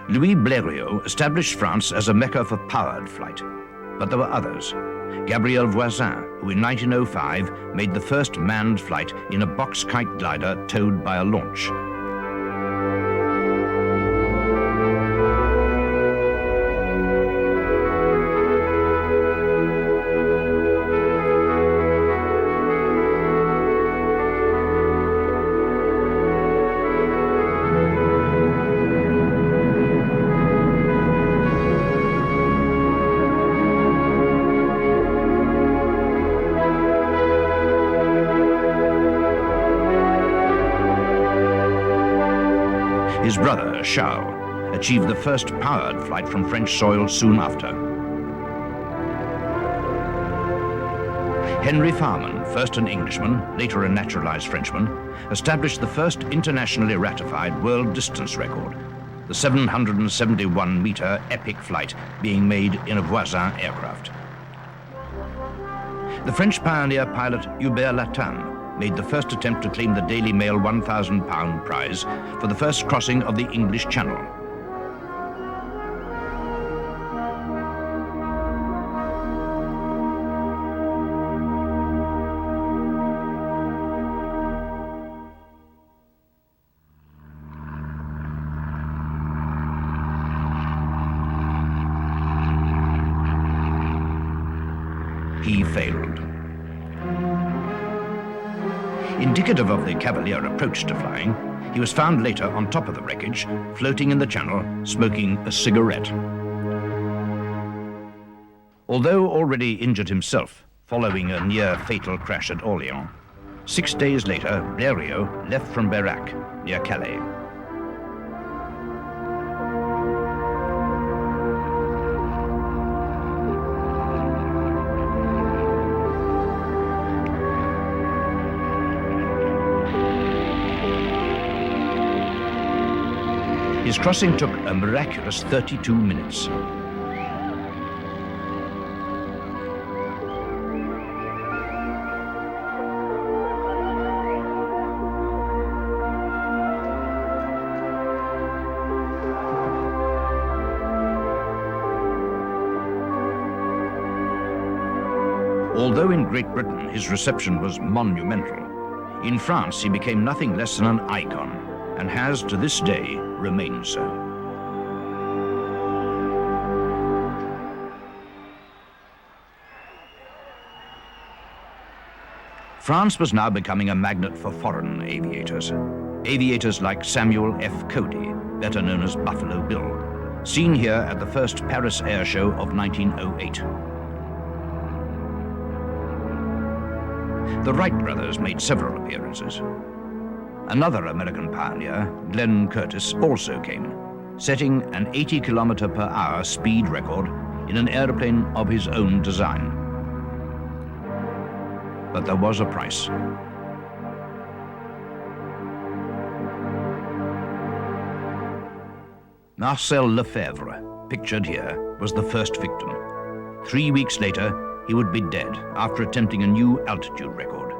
Louis Blériot established France as a mecca for powered flight, but there were others. Gabriel Voisin, who in 1905 made the first manned flight in a box kite glider towed by a launch. His brother, Charles, achieved the first powered flight from French soil soon after. Henry Farman, first an Englishman, later a naturalized Frenchman, established the first internationally ratified world distance record, the 771-meter epic flight being made in a Voisin aircraft. The French pioneer pilot Hubert Latin made the first attempt to claim the Daily Mail £1,000 prize for the first crossing of the English Channel. He failed. Indicative of the cavalier approach to flying, he was found later on top of the wreckage, floating in the channel, smoking a cigarette. Although already injured himself, following a near-fatal crash at Orléans, 6 days later, Blériot left from Berrac, near Calais. His crossing took a miraculous 32 minutes. Although in Great Britain his reception was monumental, in France he became nothing less than an icon, and has to this day remained so. France was now becoming a magnet for foreign aviators. Aviators like Samuel F. Cody, better known as Buffalo Bill, seen here at the first Paris Air Show of 1908. The Wright brothers made several appearances. Another American pioneer, Glenn Curtiss, also came, setting an 80 km/h speed record in an airplane of his own design. But there was a price. Marcel Lefebvre, pictured here, was the first victim. 3 weeks later, he would be dead after attempting a new altitude record.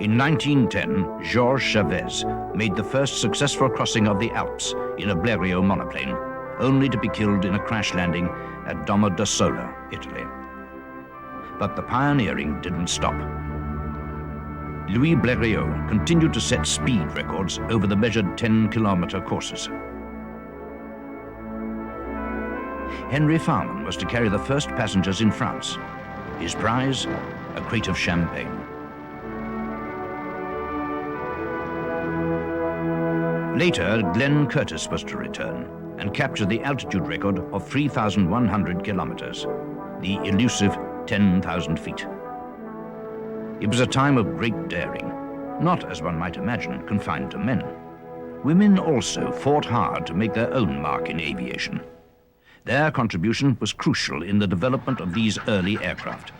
In 1910, Georges Chavez made the first successful crossing of the Alps in a Blériot monoplane, only to be killed in a crash landing at Domodossola, Italy. But the pioneering didn't stop. Louis Blériot continued to set speed records over the measured 10-kilometer courses. Henry Farman was to carry the first passengers in France. His prize, a crate of champagne. Later, Glenn Curtiss was to return and capture the altitude record of 3,100 kilometers, the elusive 10,000 feet. It was a time of great daring, not, as one might imagine, confined to men. Women also fought hard to make their own mark in aviation. Their contribution was crucial in the development of these early aircraft.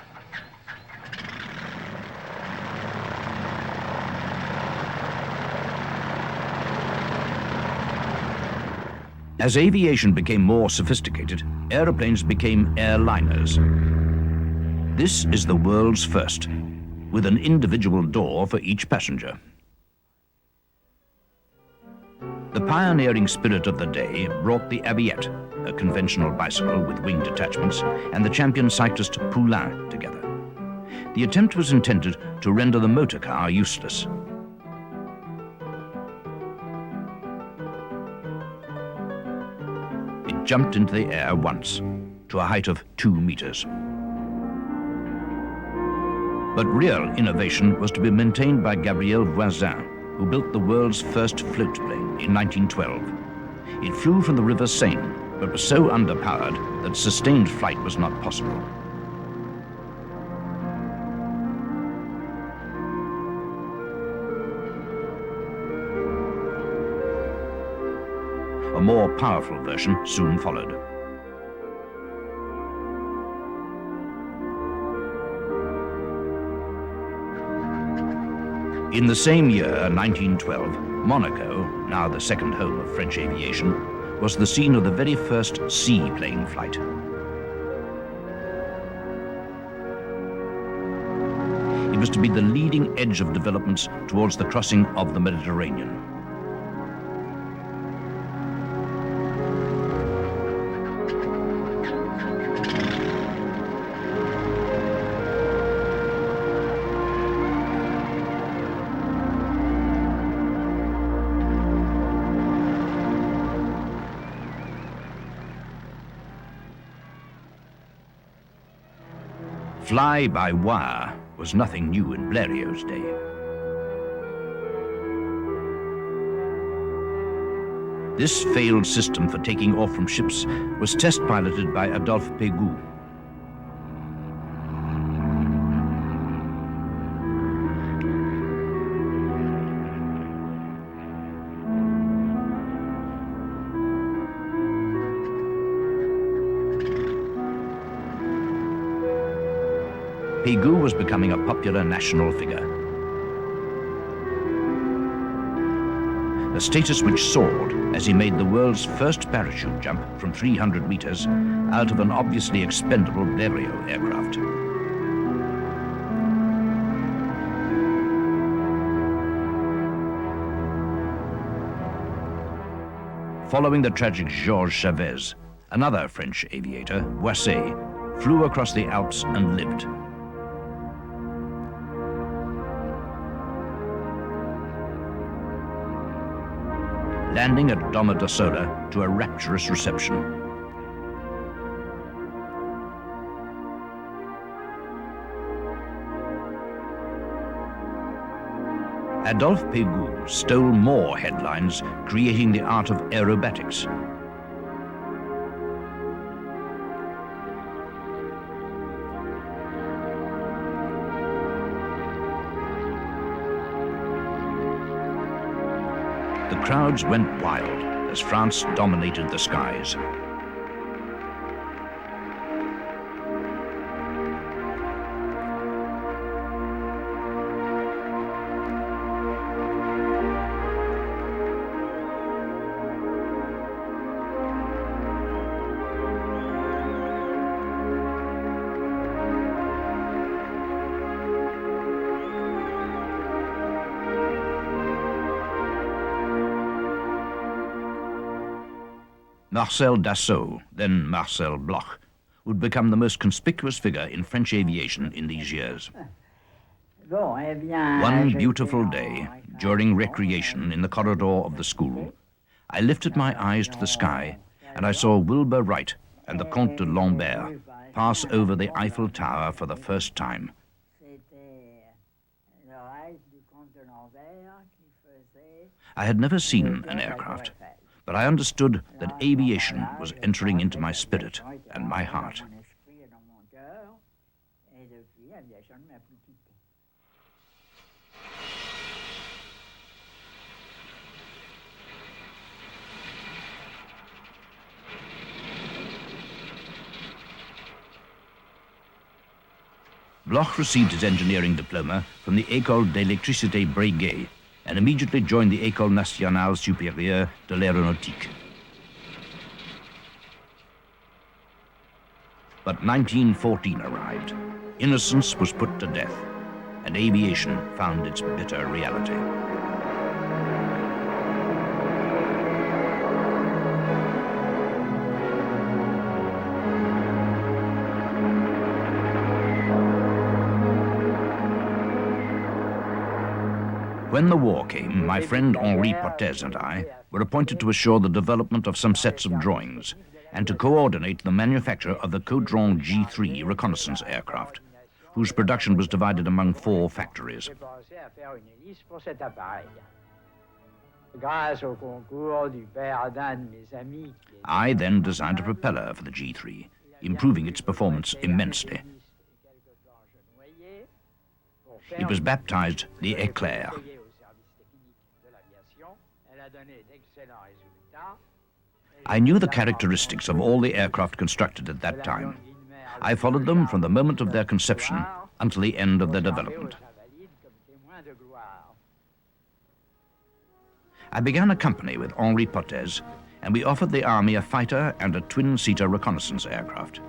As aviation became more sophisticated, aeroplanes became airliners. This is the world's first, with an individual door for each passenger. The pioneering spirit of the day brought the Aviation, a conventional bicycle with winged attachments, and the champion cyclist Poulain together. The attempt was intended to render the motor car useless. It jumped into the air once, to a height of 2 meters. But real innovation was to be maintained by Gabriel Voisin, who built the world's first float plane in 1912. It flew from the river Seine, but was so underpowered that sustained flight was not possible. A more powerful version soon followed. In the same year, 1912, Monaco, now the second home of French aviation, was the scene of the very first seaplane flight. It was to be the leading edge of developments towards the crossing of the Mediterranean. Fly-by-wire was nothing new in Blériot's day. This failed system for taking off from ships was test-piloted by Adolphe Pégoud. Pégoud was becoming a popular national figure, a status which soared as he made the world's first parachute jump from 300 meters out of an obviously expendable Blériot aircraft. Following the tragic Georges Chavez, another French aviator, Boisset, flew across the Alps and lived. Landing at Domodossola to a rapturous reception. Adolphe Pégoud stole more headlines, creating the art of aerobatics. The crowds went wild as France dominated the skies. Marcel Dassault, then Marcel Bloch, would become the most conspicuous figure in French aviation in these years. One beautiful day, during recreation in the corridor of the school, I lifted my eyes to the sky and I saw Wilbur Wright and the Comte de Lambert pass over the Eiffel Tower for the first time. I had never seen an aircraft, but I understood that aviation was entering into my spirit and my heart. Bloch received his engineering diploma from the École d'électricité Breguet and immediately joined the École nationale supérieure de l'aéronautique. But 1914 arrived. Innocence was put to death, and aviation found its bitter reality. When the war came, my friend Henri Potez and I were appointed to assure the development of some sets of drawings and to coordinate the manufacture of the Caudron G3 reconnaissance aircraft, whose production was divided among 4 factories. I then designed a propeller for the G3, improving its performance immensely. It was baptized the Éclair. I knew the characteristics of all the aircraft constructed at that time. I followed them from the moment of their conception until the end of their development. I began a company with Henri Potez, and we offered the Army a fighter and a twin-seater reconnaissance aircraft.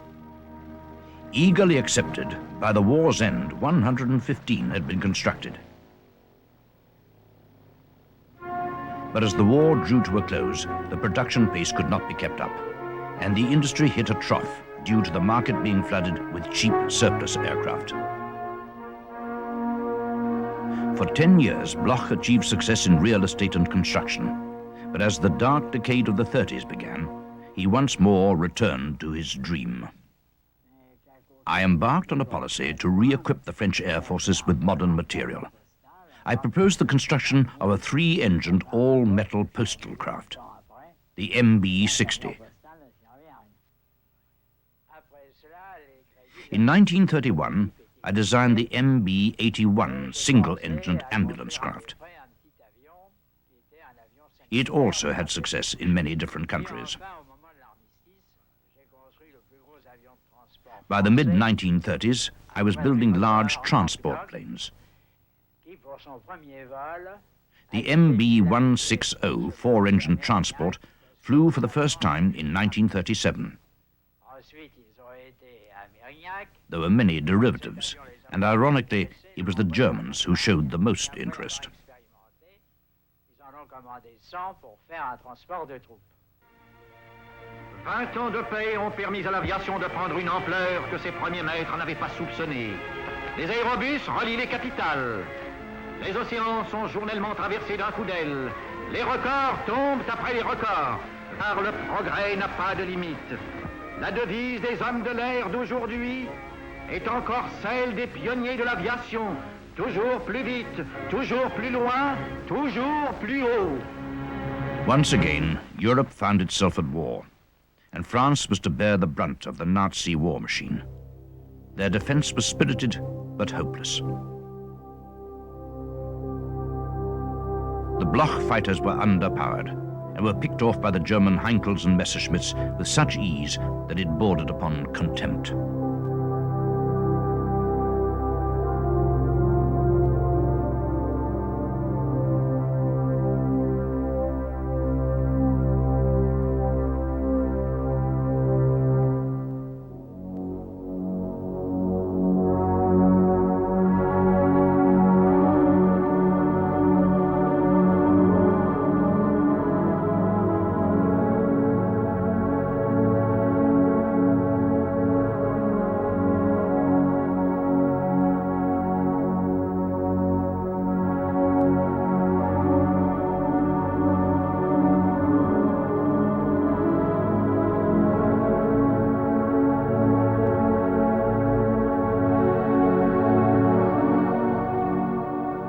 Eagerly accepted, by the war's end, 115 had been constructed. But as the war drew to a close, the production pace could not be kept up, and the industry hit a trough due to the market being flooded with cheap surplus aircraft. For 10 years, Bloch achieved success in real estate and construction, but as the dark decade of the 30s began, he once more returned to his dream. I embarked on a policy to re-equip the French Air Forces with modern material. I proposed the construction of a 3-engined all-metal postal craft, the MB-60. In 1931, I designed the MB-81 single-engined ambulance craft. It also had success in many different countries. By the mid-1930s, I was building large transport planes. The MB-160 4-engine transport flew for the first time in 1937. There were many derivatives, and ironically, it was the Germans who showed the most interest. 20 ans de paix ont permis à l'aviation de prendre une ampleur que ses premiers maîtres n'avaient pas soupçonnée. Les aérobus relient les capitales. Les océans sont journellement traversés d'un coup d'aile. Les records tombent après les records, car le progrès n'a pas de limite. La devise des hommes de l'air d'aujourd'hui est encore celle des pionniers de l'aviation. Toujours plus vite, toujours plus loin, toujours plus haut. Once again, Europe found itself at war, and France was to bear the brunt of the Nazi war machine. Their defense was spirited but hopeless. The Bloch fighters were underpowered and were picked off by the German Heinkels and Messerschmitts with such ease that it bordered upon contempt.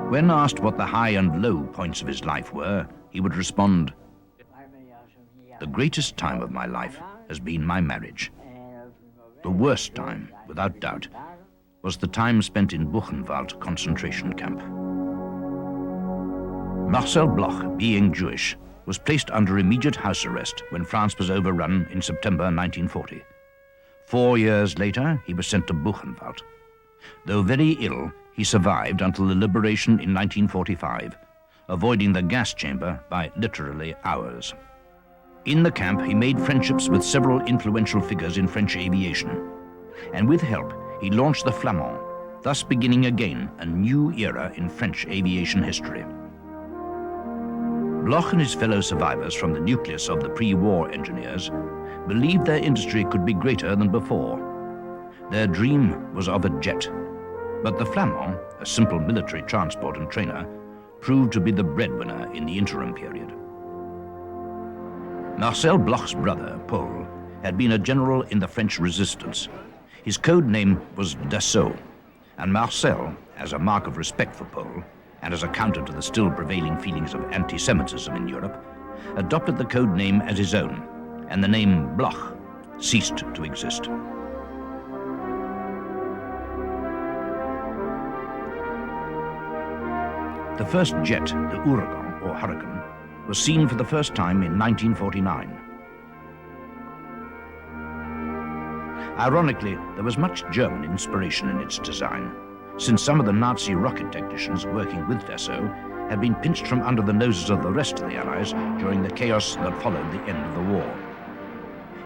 When asked what the high and low points of his life were, he would respond, "The greatest time of my life has been my marriage. The worst time, without doubt, was the time spent in Buchenwald concentration camp." Marcel Bloch, being Jewish, was placed under immediate house arrest when France was overrun in September 1940. 4 years later, he was sent to Buchenwald. Though very ill, he survived until the liberation in 1945, avoiding the gas chamber by literally hours. In the camp, he made friendships with several influential figures in French aviation, and with help, he launched the Flamand, thus beginning again a new era in French aviation history. Bloch and his fellow survivors from the nucleus of the pre-war engineers believed their industry could be greater than before. Their dream was of a jet, but the Flamand, a simple military transport and trainer, proved to be the breadwinner in the interim period. Marcel Bloch's brother, Paul, had been a general in the French resistance. His code name was Dassault, and Marcel, as a mark of respect for Paul, and as a counter to the still prevailing feelings of anti-Semitism in Europe, adopted the code name as his own, and the name Bloch ceased to exist. The first jet, the Ouragan, or Hurricane, was seen for the first time in 1949. Ironically, there was much German inspiration in its design, since some of the Nazi rocket technicians working with Dassault had been pinched from under the noses of the rest of the Allies during the chaos that followed the end of the war.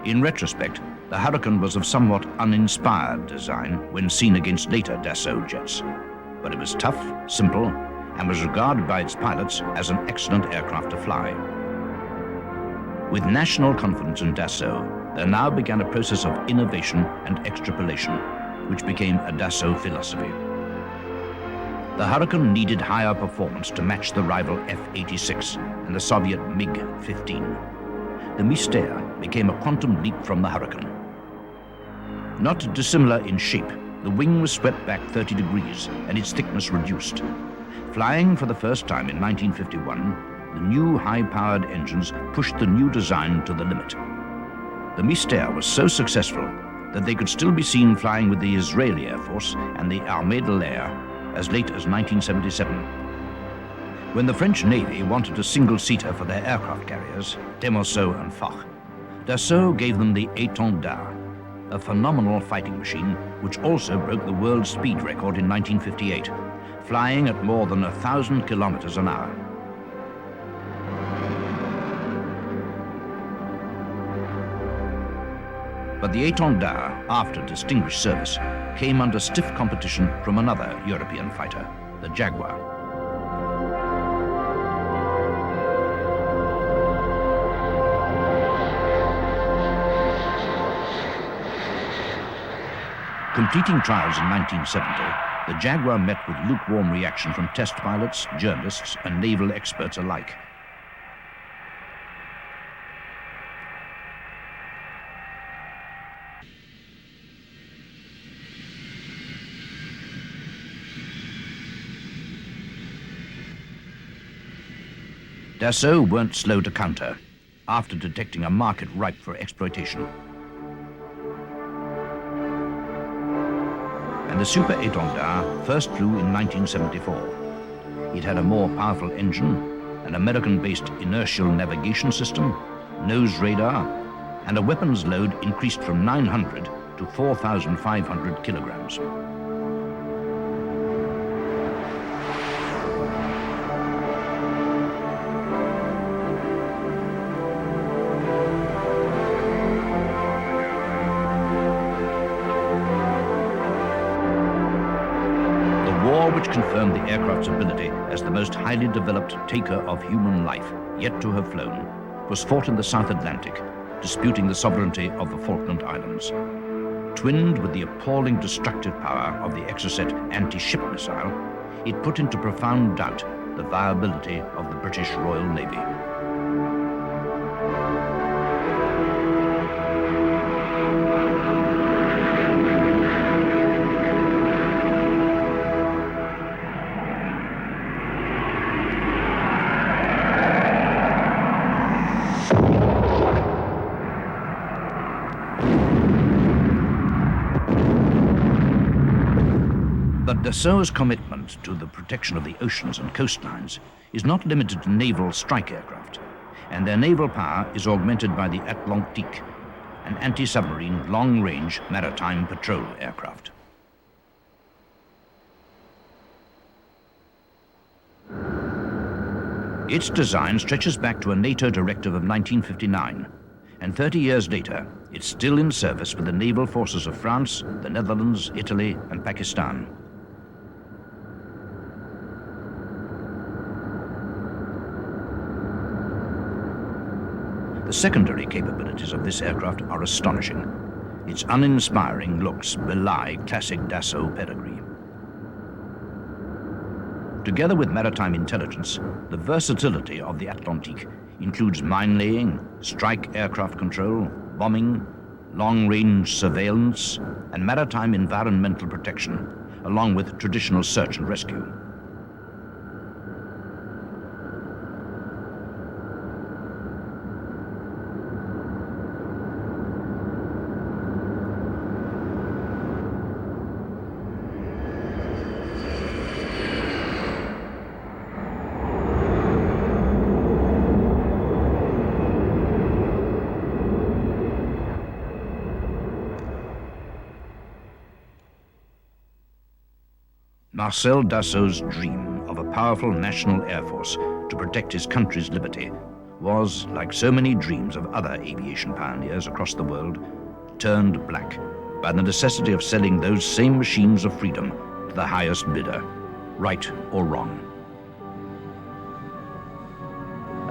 In retrospect, the Hurricane was of somewhat uninspired design when seen against later Dassault jets, but it was tough, simple, and was regarded by its pilots as an excellent aircraft to fly. With national confidence in Dassault, there now began a process of innovation and extrapolation, which became a Dassault philosophy. The Hurricane needed higher performance to match the rival F-86 and the Soviet MiG-15. The Mystère became a quantum leap from the Hurricane. Not dissimilar in shape, the wing was swept back 30 degrees and its thickness reduced. Flying for the first time in 1951, the new high-powered engines pushed the new design to the limit. The Mystère was so successful that they could still be seen flying with the Israeli Air Force and the Armée de l'Air as late as 1977. When the French Navy wanted a single-seater for their aircraft carriers, Clemenceau and Foch, Dassault gave them the Étendard, a phenomenal fighting machine which also broke the world speed record in 1958, flying at more than 1,000 kilometers an hour. But the Étendard, after distinguished service, came under stiff competition from another European fighter, the Jaguar. Completing trials in 1970, the Jaguar met with lukewarm reaction from test pilots, journalists, and naval experts alike. Dassault weren't slow to counter, after detecting a market ripe for exploitation. And the Super Étendard first flew in 1974. It had a more powerful engine, an American-based inertial navigation system, nose radar, and a weapons load increased from 900 to 4,500 kilograms. Which confirmed the aircraft's ability as the most highly developed taker of human life yet to have flown, was fought in the South Atlantic, disputing the sovereignty of the Falkland Islands. Twinned with the appalling destructive power of the Exocet anti-ship missile, it put into profound doubt the viability of the British Royal Navy. But Dassault's commitment to the protection of the oceans and coastlines is not limited to naval strike aircraft, and their naval power is augmented by the Atlantique, an anti-submarine long-range maritime patrol aircraft. Its design stretches back to a NATO directive of 1959, and 30 years later, it's still in service with the naval forces of France, the Netherlands, Italy, and Pakistan. The secondary capabilities of this aircraft are astonishing. Its uninspiring looks belie classic Dassault pedigree. Together with maritime intelligence, the versatility of the Atlantique includes mine-laying, strike aircraft control, bombing, long-range surveillance, and maritime environmental protection, along with traditional search and rescue. Marcel Dassault's dream of a powerful national air force to protect his country's liberty was, like so many dreams of other aviation pioneers across the world, turned black by the necessity of selling those same machines of freedom to the highest bidder, right or wrong.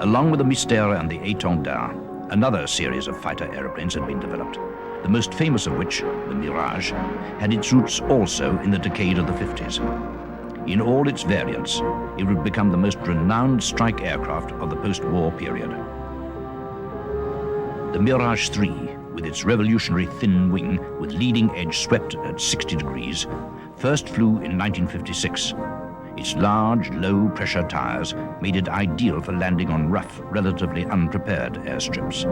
Along with the Mystère and the Étendard, another series of fighter aeroplanes had been developed, the most famous of which, the Mirage, had its roots also in the decade of the 50s. In all its variants, it would become the most renowned strike aircraft of the post-war period. The Mirage 3, with its revolutionary thin wing with leading edge swept at 60 degrees, first flew in 1956. Its large, low-pressure tires made it ideal for landing on rough, relatively unprepared airstrips.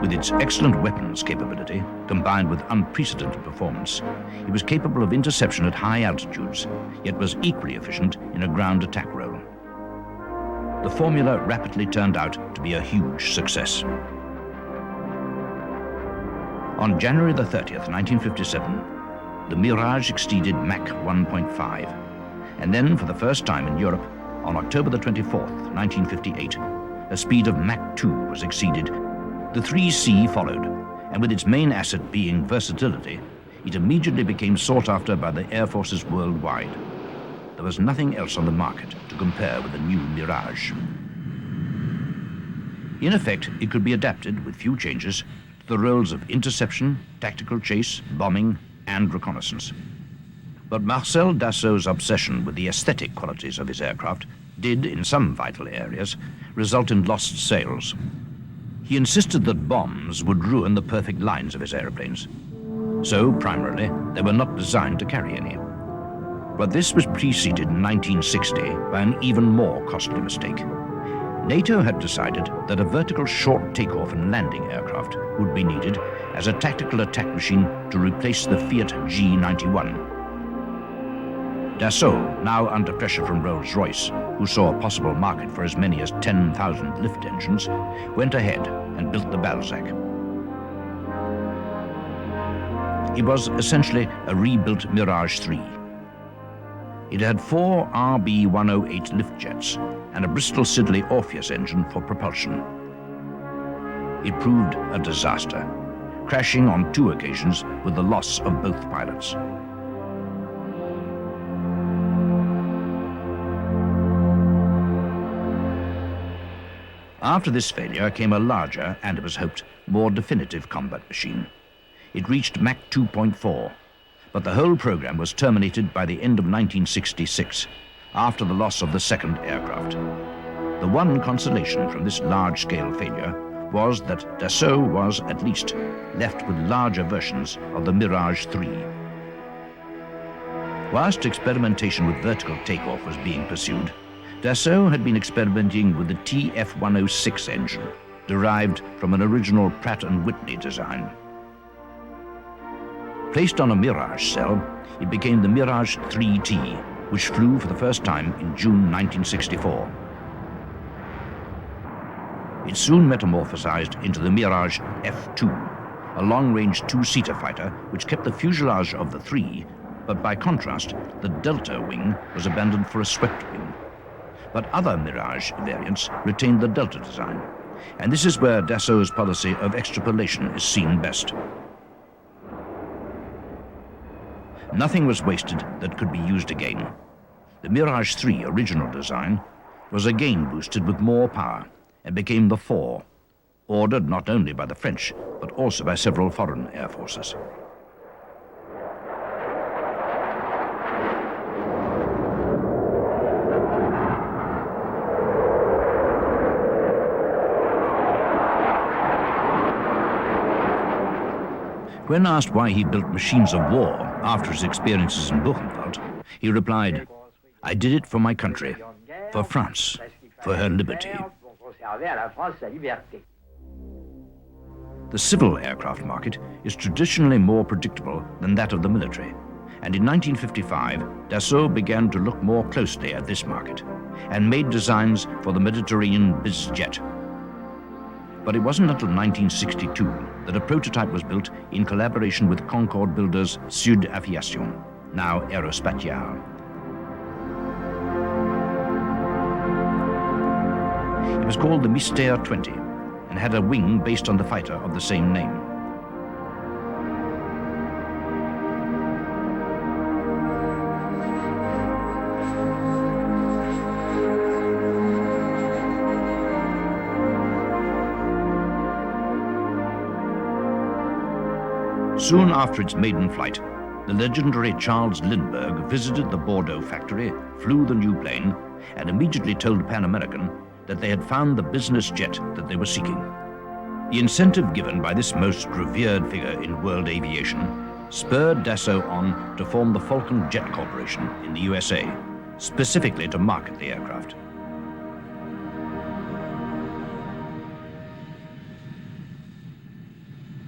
With its excellent weapons capability, combined with unprecedented performance, it was capable of interception at high altitudes, yet was equally efficient in a ground attack role. The formula rapidly turned out to be a huge success. On January the 30th, 1957, the Mirage exceeded Mach 1.5, and then for the first time in Europe, on October the 24th, 1958, a speed of Mach 2 was exceeded. The 3C followed, and with its main asset being versatility, it immediately became sought after by the air forces worldwide. There was nothing else on the market to compare with the new Mirage. In effect, it could be adapted, with few changes, to the roles of interception, tactical chase, bombing, and reconnaissance. But Marcel Dassault's obsession with the aesthetic qualities of his aircraft did, in some vital areas, result in lost sales. He insisted that bombs would ruin the perfect lines of his aeroplanes. So, primarily, they were not designed to carry any. But this was preceded in 1960 by an even more costly mistake. NATO had decided that a vertical short takeoff and landing aircraft would be needed as a tactical attack machine to replace the Fiat G91. Dassault, now under pressure from Rolls-Royce, who saw a possible market for as many as 10,000 lift engines, went ahead and built the Balzac. It was essentially a rebuilt Mirage 3. It had 4 RB-108 lift jets and a Bristol Siddeley Orpheus engine for propulsion. It proved a disaster, crashing on 2 occasions with the loss of both pilots. After this failure came a larger, and it was hoped, more definitive combat machine. It reached Mach 2.4, but the whole program was terminated by the end of 1966, after the loss of the second aircraft. The one consolation from this large-scale failure was that Dassault was, at least, left with larger versions of the Mirage 3. Whilst experimentation with vertical takeoff was being pursued, Dassault had been experimenting with the TF-106 engine, derived from an original Pratt & Whitney design. Placed on a Mirage cell, it became the Mirage 3T, which flew for the first time in June 1964. It soon metamorphosized into the Mirage F2, a long-range 2-seater fighter which kept the fuselage of the 3, but by contrast, the Delta wing was abandoned for a swept wing. But other Mirage variants retained the Delta design, and this is where Dassault's policy of extrapolation is seen best. Nothing was wasted that could be used again. The Mirage 3 original design was again boosted with more power, and became the 4, ordered not only by the French, but also by several foreign air forces. When asked why he built machines of war after his experiences in Buchenwald, he replied, "I did it for my country, for France, for her liberty." The civil aircraft market is traditionally more predictable than that of the military, and in 1955, Dassault began to look more closely at this market and made designs for the Mediterranean bizjet. But it wasn't until 1962 that a prototype was built in collaboration with Concorde builders Sud Aviation, now Aerospatiale. It was called the Mystère 20 and had a wing based on the fighter of the same name. Soon after its maiden flight, the legendary Charles Lindbergh visited the Bordeaux factory, flew the new plane, and immediately told Pan American that they had found the business jet that they were seeking. The incentive given by this most revered figure in world aviation spurred Dassault on to form the Falcon Jet Corporation in the USA, specifically to market the aircraft.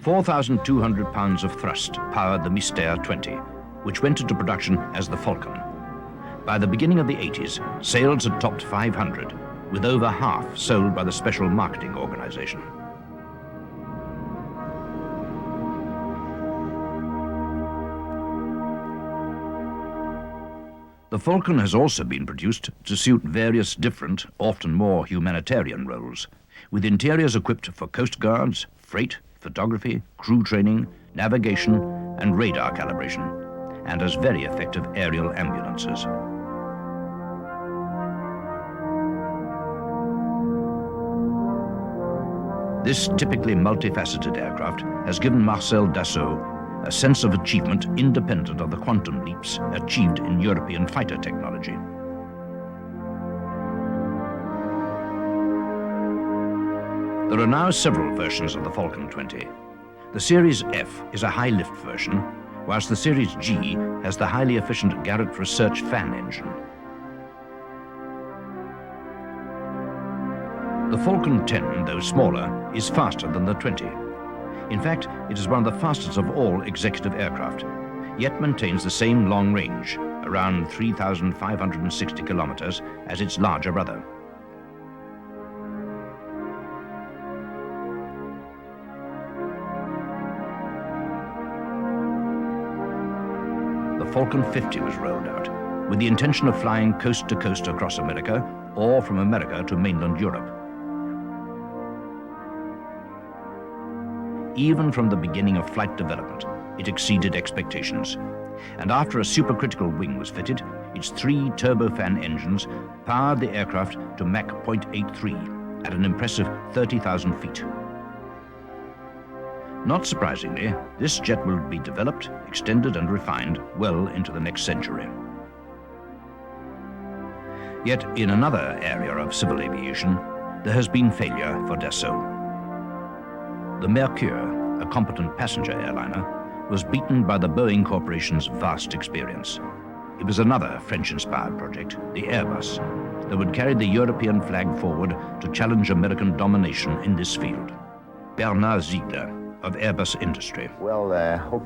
£4,200 of thrust powered the Mystère 20, which went into production as the Falcon. By the beginning of the 80s, sales had topped 500, with over half sold by the Special Marketing Organization. The Falcon has also been produced to suit various different, often more humanitarian roles, with interiors equipped for coast guards, freight, photography, crew training, navigation, and radar calibration, and as very effective aerial ambulances. This typically multifaceted aircraft has given Marcel Dassault a sense of achievement independent of the quantum leaps achieved in European fighter technology. There are now several versions of the Falcon 20. The Series F is a high-lift version, whilst the Series G has the highly efficient Garrett Research fan engine. The Falcon 10, though smaller, is faster than the 20. In fact, it is one of the fastest of all executive aircraft, yet maintains the same long range, around 3,560 kilometers, as its larger brother. The Falcon 50 was rolled out, with the intention of flying coast to coast across America, or from America to mainland Europe. Even from the beginning of flight development, it exceeded expectations. And after a supercritical wing was fitted, its 3 turbofan engines powered the aircraft to Mach 0.83 at an impressive 30,000 feet. Not surprisingly, this jet will be developed, extended and refined well into the next century. Yet in another area of civil aviation, there has been failure for Dassault. The Mercure, a competent passenger airliner, was beaten by the Boeing Corporation's vast experience. It was another French-inspired project, the Airbus, that would carry the European flag forward to challenge American domination in this field. Bernard Ziegler of Airbus Industry. Well,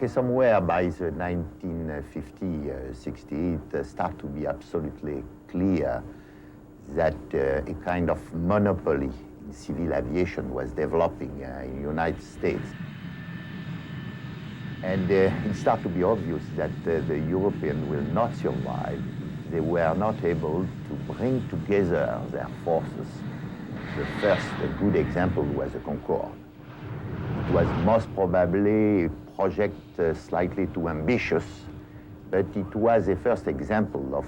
somewhere by the 1950, 60, it started to be absolutely clear that a kind of monopoly in civil aviation was developing in the United States. And it started to be obvious that the Europeans will not survive if they were not able to bring together their forces. The first good example was the Concorde. It was most probably a project slightly too ambitious, but it was a first example of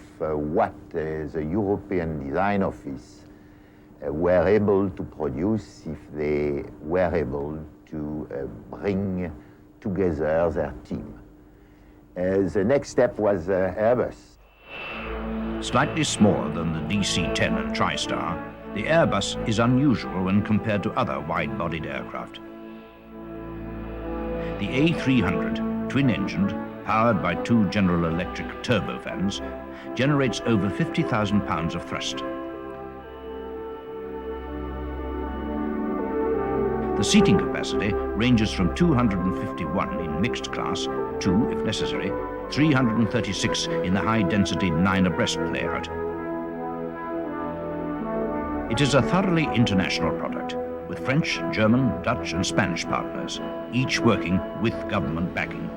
what the European Design Office were able to produce if they were able to bring together their team. The next step was Airbus. Slightly smaller than the DC-10 and TriStar, the Airbus is unusual when compared to other wide-bodied aircraft. The A300, twin-engined, powered by two General Electric turbofans, generates over 50,000 pounds of thrust. The seating capacity ranges from 251 in mixed class to, if necessary, 336 in the high-density 9 abreast layout. It is a thoroughly international product, with French, German, Dutch and Spanish partners, each working with government backing.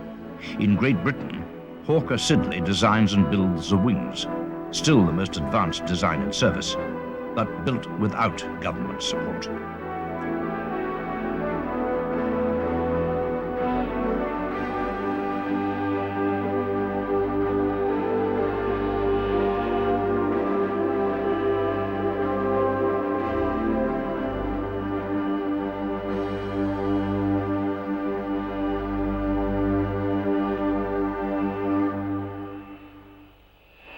In Great Britain, Hawker Siddeley designs and builds the wings, still the most advanced design in service, but built without government support.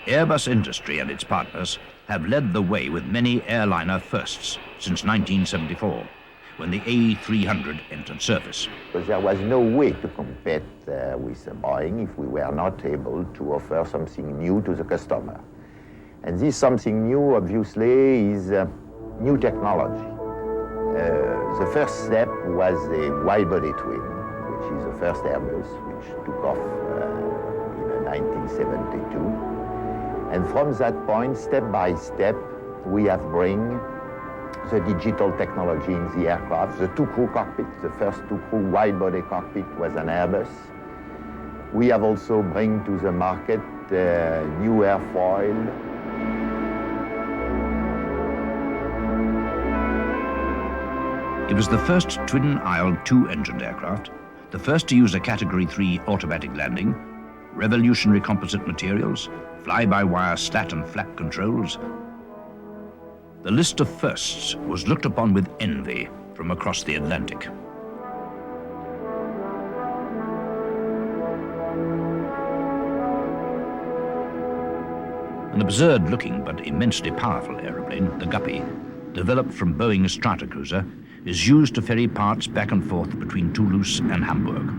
Airbus industry and its partners have led the way with many airliner firsts since 1974, when the A300 entered service. Because there was no way to compete with Boeing if we were not able to offer something new to the customer. And this something new, obviously, is new technology. The first step was the wide-body twin, which is the first Airbus, which took off in 1972. And from that point, step by step, we have bring the digital technology in the aircraft, the two-crew cockpit. The first two-crew wide-body cockpit was an Airbus. We have also bring to the market new airfoil. It was the first twin-aisle two-engined aircraft, the first to use a Category 3 automatic landing, revolutionary composite materials, fly-by-wire slat and flap controls. The list of firsts was looked upon with envy from across the Atlantic. An absurd-looking but immensely powerful aeroplane, the Guppy, developed from Boeing's Stratocruiser, is used to ferry parts back and forth between Toulouse and Hamburg.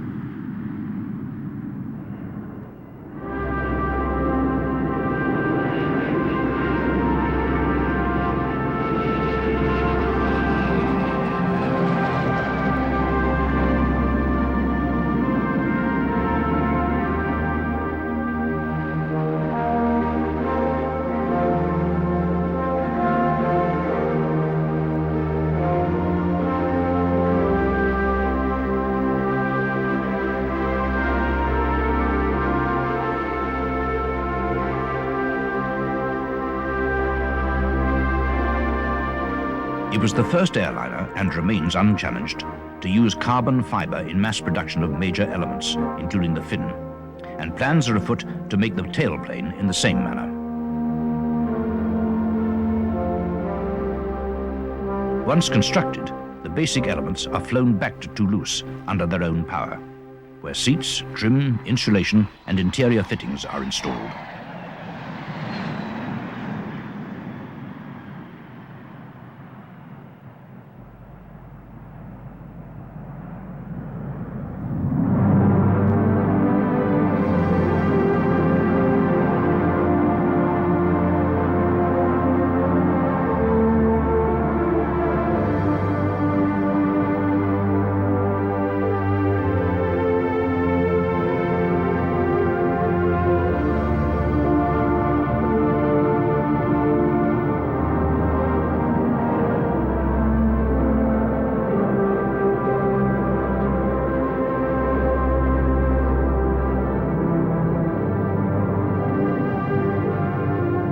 It was the first airliner, and remains unchallenged, to use carbon fiber in mass production of major elements, including the fin, and plans are afoot to make the tailplane in the same manner. Once constructed, the basic elements are flown back to Toulouse under their own power, where seats, trim, insulation, and interior fittings are installed.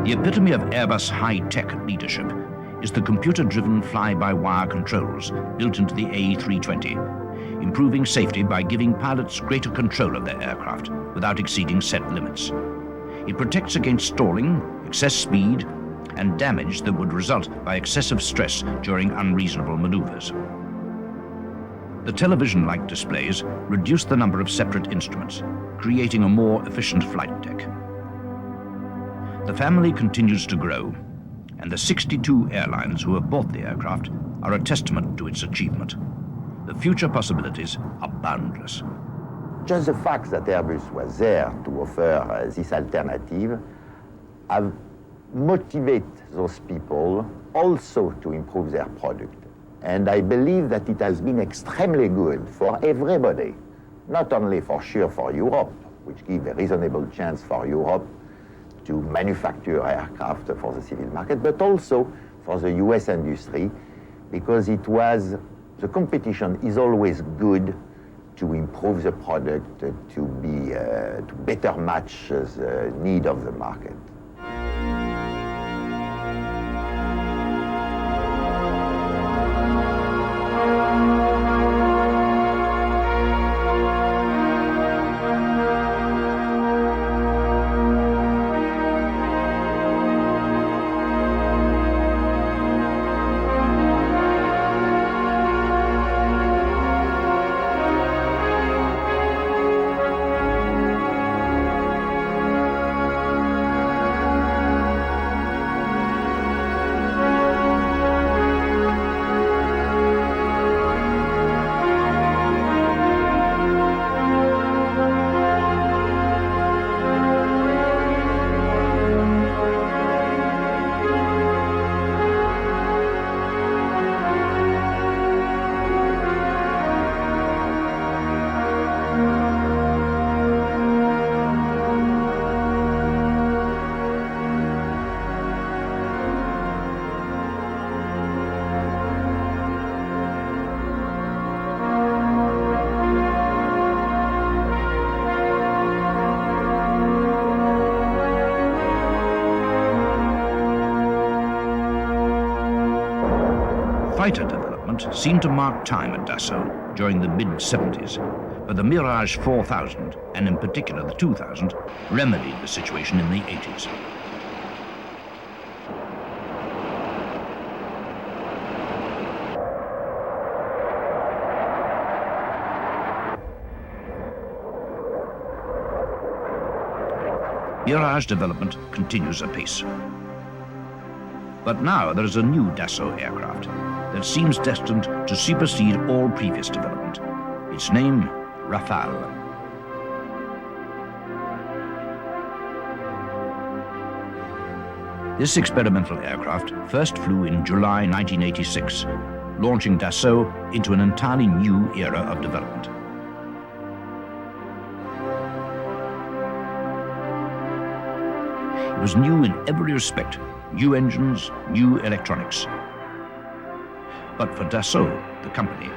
The epitome of Airbus high-tech leadership is the computer-driven fly-by-wire controls built into the A320, improving safety by giving pilots greater control of their aircraft without exceeding set limits. It protects against stalling, excess speed, and damage that would result by excessive stress during unreasonable maneuvers. The television-like displays reduced the number of separate instruments, creating a more efficient flight deck. The family continues to grow, and the 62 airlines who have bought the aircraft are a testament to its achievement. The future possibilities are boundless. Just the fact that Airbus was there to offer this alternative have motivated those people also to improve their product. And I believe that it has been extremely good for everybody, not only for sure for Europe, which gives a reasonable chance for Europe to manufacture aircraft for the civil market, but also for the US industry, because the competition is always good to improve the product, to better match the need of the market. Fighter development seemed to mark time at Dassault during the mid-70s, but the Mirage 4000, and in particular the 2000, remedied the situation in the 80s. Mirage development continues apace. But now there is a new Dassault aircraft that seems destined to supersede all previous development. Its name, Rafale. This experimental aircraft first flew in July 1986, launching Dassault into an entirely new era of development. It was new in every respect: new engines, new electronics. But for Dassault, the company,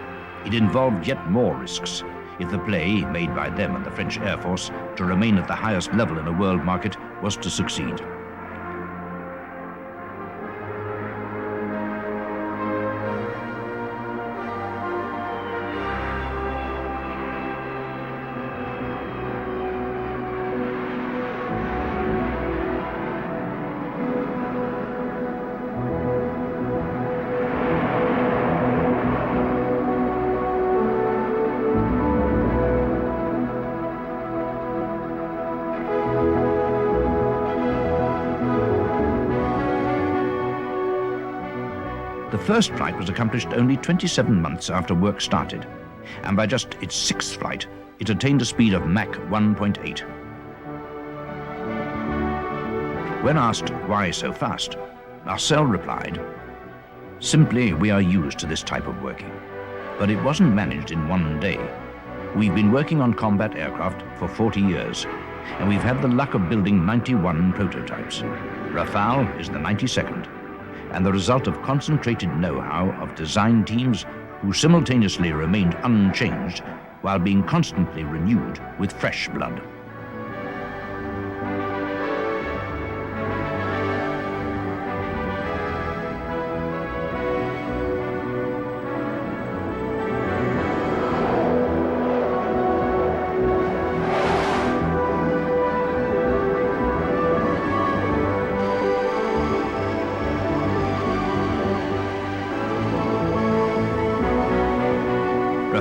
it involved yet more risks if the play made by them and the French Air Force to remain at the highest level in a world market was to succeed. The first flight was accomplished only 27 months after work started, and by just its sixth flight, it attained a speed of Mach 1.8. When asked why so fast, Marcel replied, "Simply, we are used to this type of working, but it wasn't managed in one day. We've been working on combat aircraft for 40 years, and we've had the luck of building 91 prototypes. Rafale is the 92nd. And the result of concentrated know-how of design teams who simultaneously remained unchanged while being constantly renewed with fresh blood."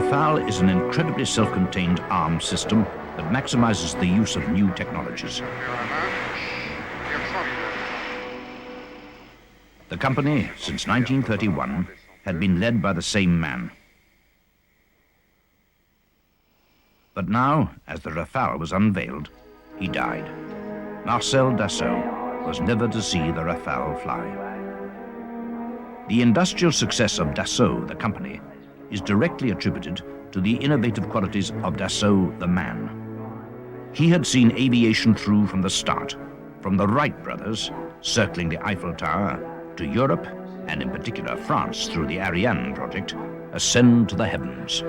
Rafale is an incredibly self-contained arms system that maximizes the use of new technologies. The company, since 1931, had been led by the same man. But now, as the Rafale was unveiled, he died. Marcel Dassault was never to see the Rafale fly. The industrial success of Dassault, the company, is directly attributed to the innovative qualities of Dassault, the man. He had seen aviation through from the start, from the Wright brothers circling the Eiffel Tower to Europe, and in particular France through the Ariane project, ascend to the heavens.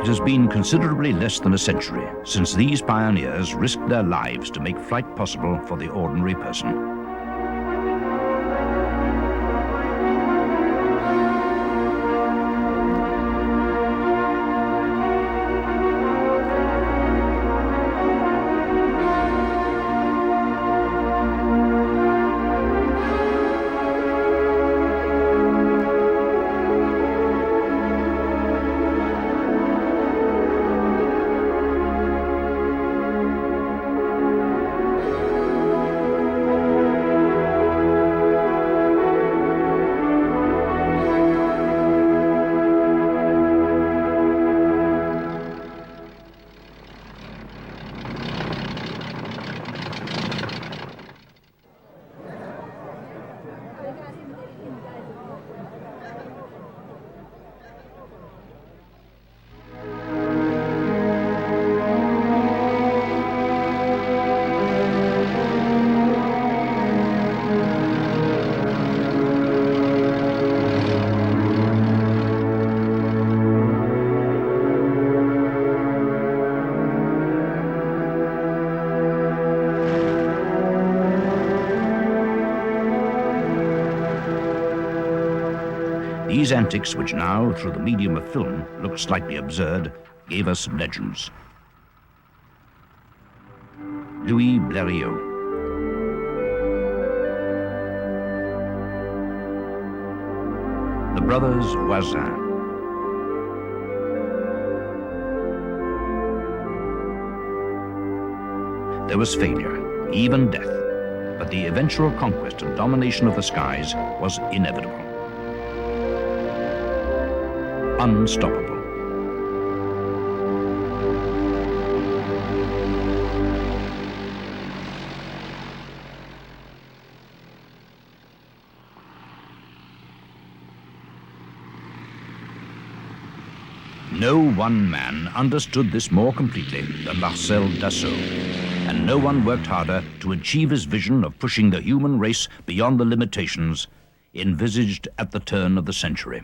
It has been considerably less than a century since these pioneers risked their lives to make flight possible for the ordinary person. These antics, which now, through the medium of film, look slightly absurd, gave us legends. Louis Blériot. The brothers Voisin. There was failure, even death, but the eventual conquest and domination of the skies was inevitable. Unstoppable. No one man understood this more completely than Marcel Dassault, and no one worked harder to achieve his vision of pushing the human race beyond the limitations envisaged at the turn of the century.